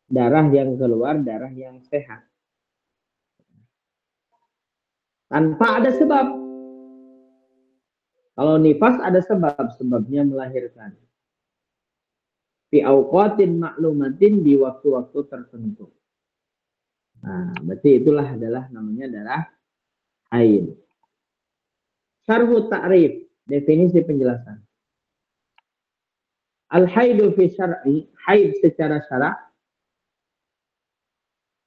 darah yang keluar, darah yang sehat. Tanpa ada sebab. Kalau nifas ada sebab, sebabnya melahirkan. Fi awqatin maklumatin, di waktu-waktu tertentu. Nah, berarti itulah adalah namanya darah haid. Syarhu ta'rif, definisi penjelasan. Al-haidu fi syar'i, haid secara syarak,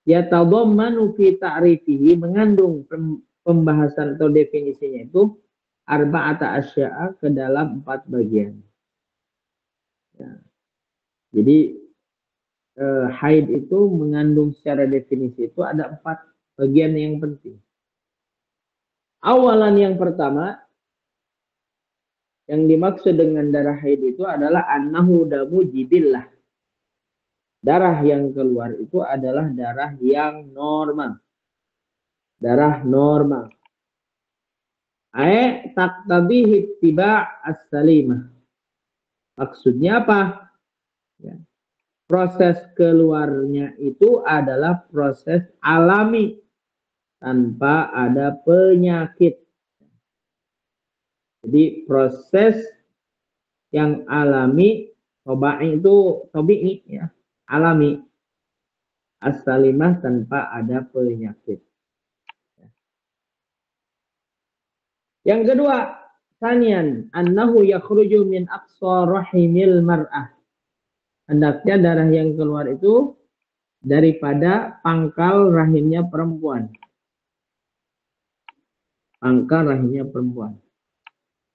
yatadammanu fi ta'rifihi, mengandung pembahasan atau definisinya itu arba'ata asya'a, ke dalam 4 bagian. Ya. Jadi haid itu mengandung secara definisi itu ada 4 bagian yang penting. Awalan, yang pertama, yang dimaksud dengan darah haid itu adalah annahu damu jibillah. Darah yang keluar itu adalah darah yang normal. Darah normal. Taqtabihi ittiba' as-salimah. Maksudnya apa? Ya. Proses keluarnya itu adalah proses alami tanpa ada penyakit. Jadi proses yang alami, tobi'i ya, alami, as-salimah, tanpa ada penyakit. Yang kedua, sanian, annahu yakhruju min aqsa rahimil mar'ah. Hendaknya darah yang keluar itu daripada pangkal rahimnya perempuan. Pangkal rahimnya perempuan.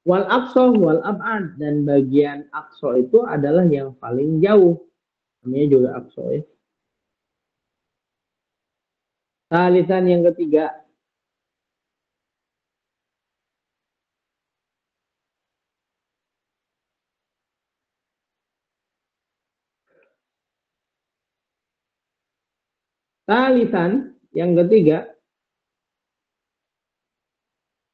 Wal aqsa wal ab'ad, dan bagian aqsa itu adalah yang paling jauh. Namanya juga aqsa ya. Salisan, yang ketiga,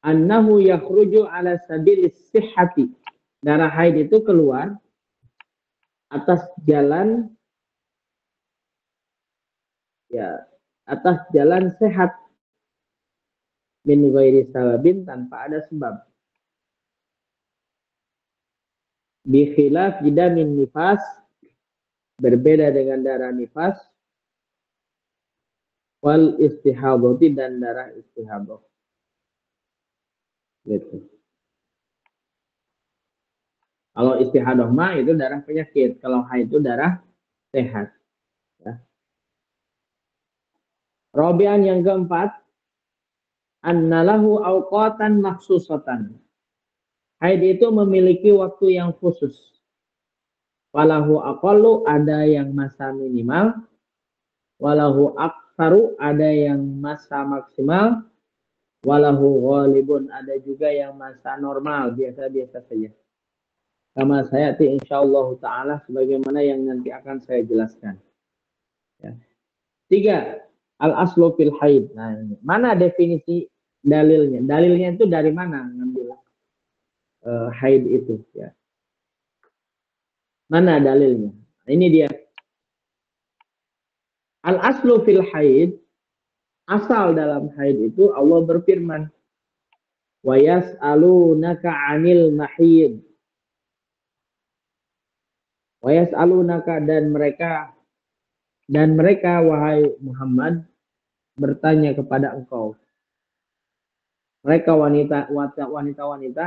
annahu yakhruju ala sabilis sihhati. Darah haid itu keluar atas jalan sehat, min ghairi sababin, tanpa ada sebab. Bi khilaf damin nifas, berbeda dengan darah nifas, wal istihadati, dan darah istihadah. Gitu. Kalau istihadah mah itu darah penyakit, kalau haid itu darah sehat. Ya. Robian, yang keempat, annalahu awqatan maksusatan. Haid itu memiliki waktu yang khusus. Walahu aqallu, ada yang masa minimal. Walahu aksaru, ada yang masa maksimal. Walahu ghalibun, ada juga yang masa normal, biasa-biasa saja. Kama sayati insyaallah ta'ala, sebagaimana yang nanti akan saya jelaskan. Ya. 3. Al-aslu fil haid. Nah, mana definisi dalilnya? Dalilnya itu dari mana ngambil haid itu? Ya. Mana dalilnya? Nah, ini dia. Al-aslu fil haid, asal dalam haid itu Allah berfirman, wa yas'alunaka 'anil mahid. Wa yas'alunaka, dan mereka wahai Muhammad bertanya kepada engkau. Mereka wanita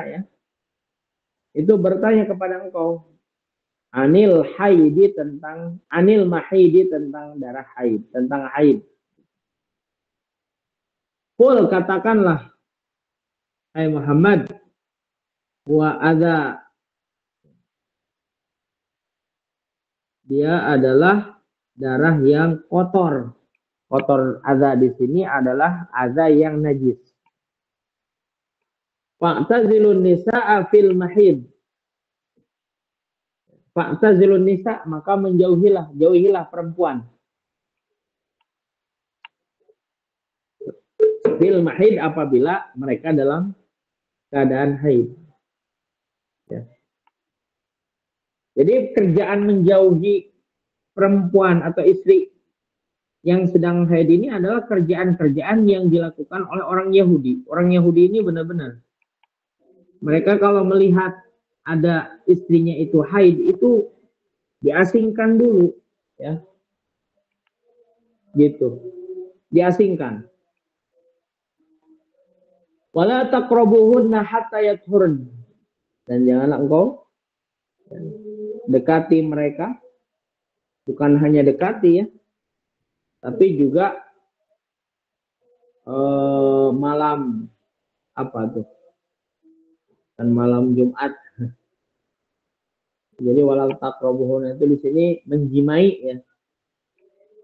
ya. Itu bertanya kepada engkau, anil mahidi, tentang darah haid, tentang haid. Qul, katakanlah hai Muhammad, wa adza, dia adalah darah yang kotor. Kotor, adza di sini adalah adza yang najis. Fa'tazilun nisa'a fil mahid. Fa'tazilun nisa, maka jauhilah perempuan. Fil mahid, apabila mereka dalam keadaan haid. Ya. Jadi kerjaan menjauhi perempuan atau istri yang sedang haid ini adalah kerjaan-kerjaan yang dilakukan oleh orang Yahudi. Orang Yahudi ini benar-benar mereka kalau melihat ada istrinya itu haid itu diasingkan dulu, ya, gitu, diasingkan. Wala taqrabuhunna hatta yathurn, dan janganlah engkau dekati mereka, bukan hanya dekati ya, tapi juga malam apa tuh, dan malam Jumat. Jadi walal taqrabuhunna itu di sini menjimai ya,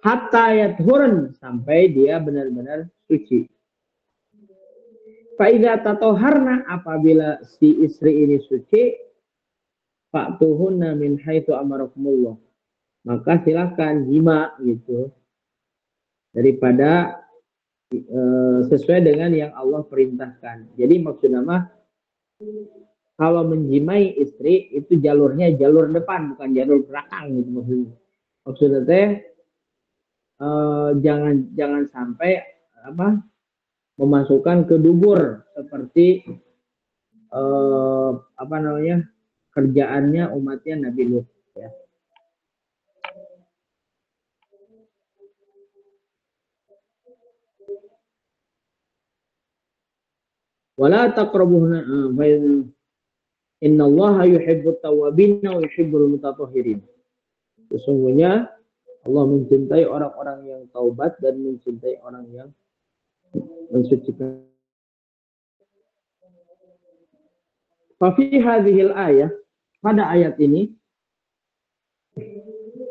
hatta yathurn, sampai dia benar-benar suci. Faiza tatoharna, apabila si istri ini suci, fa'tuhunna min haitsu amarakumullah, maka silahkan jima gitu daripada sesuai dengan yang Allah perintahkan. Jadi maksudnya mah kalau menjimai istri itu jalurnya jalur depan, bukan jalur belakang gitu maksudnya. Maksudnya teh jangan sampai apa memasukkan ke dubur seperti apa namanya kerjaannya umatnya Nabi Lut ya. Wala taqrabuhunna innallaha yuhibbut tawwabin wa yuhibbul mutatahhirin. Sesungguhnya Allah mencintai orang-orang yang taubat dan mencintai orang yang mensucikan. Fafi hadhil ayah, pada ayat ini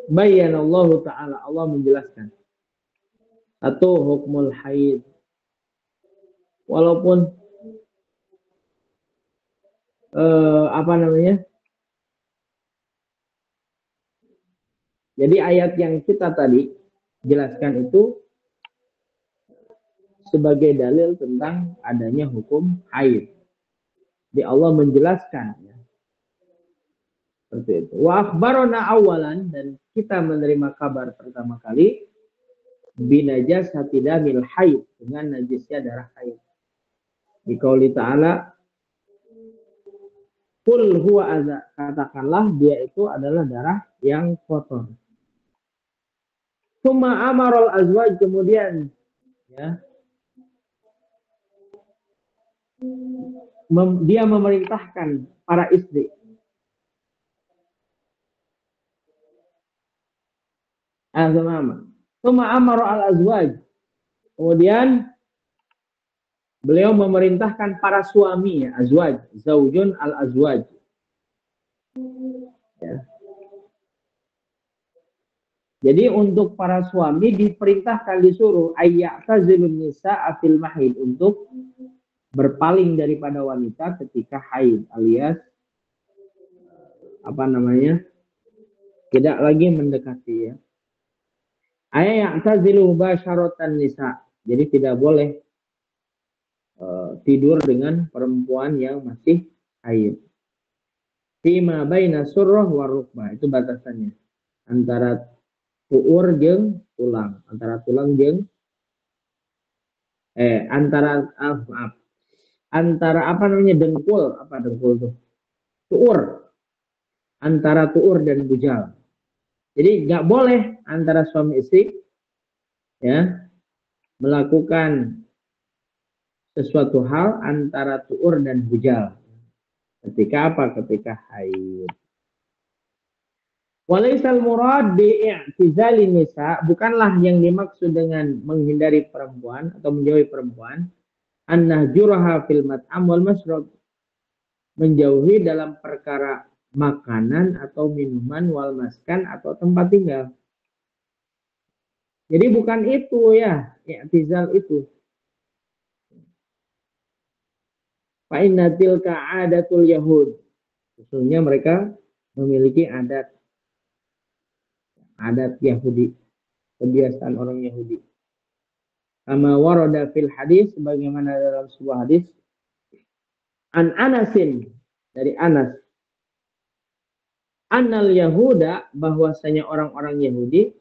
bayyanallahu ta'ala, Allah menjelaskan atau hukmul haid, walaupun apa namanya, jadi ayat yang kita tadi jelaskan itu sebagai dalil tentang adanya hukum haid. Di Allah menjelaskan ya. Seperti itu. Wa akhbarona awalan, dan kita menerima kabar pertama kali binajasati damil haid, dengan najisnya darah haid. Di qauli ta'ala kul huwa adza, katakanlah dia itu adalah darah yang kotor. Summa amarul azwaj, kemudian ya dia memerintahkan para istri Summa amaru al azwaj, kemudian beliau memerintahkan para suami ya, azwaj, zaujun al azwaj ya. Jadi untuk para suami diperintahkan, disuruh ayya'tazilun nisa afil mahid, untuk berpaling daripada wanita ketika haid, alias apa namanya, tidak lagi mendekati ya. Ayya'tazilu basyaratan nisa, jadi tidak boleh tidur dengan perempuan yang masih haid. Fima baina surrah wa rukbah, itu batasannya antara tuur jeung tulang, antara tulang jeung antara apa namanya dengkul, apa dengkul tuh, tuur, antara tuur dan bujal. Jadi nggak boleh antara suami istri ya melakukan sesuatu hal antara tuur dan bujal. Ketika apa? Ketika haid. Walaisal murad bi'tizali nisa, bukanlah yang dimaksud dengan menghindari perempuan atau menjauhi perempuan an-nahjuraha fil mat'am wal mashrab, menjauhi dalam perkara makanan atau minuman, wal maskan atau tempat tinggal. Jadi bukan itu ya, i'tizal itu. Fa inna tilka adatul yahud, sesungguhnya mereka memiliki adat Yahudi, kebiasaan orang Yahudi. Kama warada fil hadis, sebagaimana dalam sebuah hadis, an Anasin, dari Anas Annal Yahuda, bahwasanya orang-orang Yahudi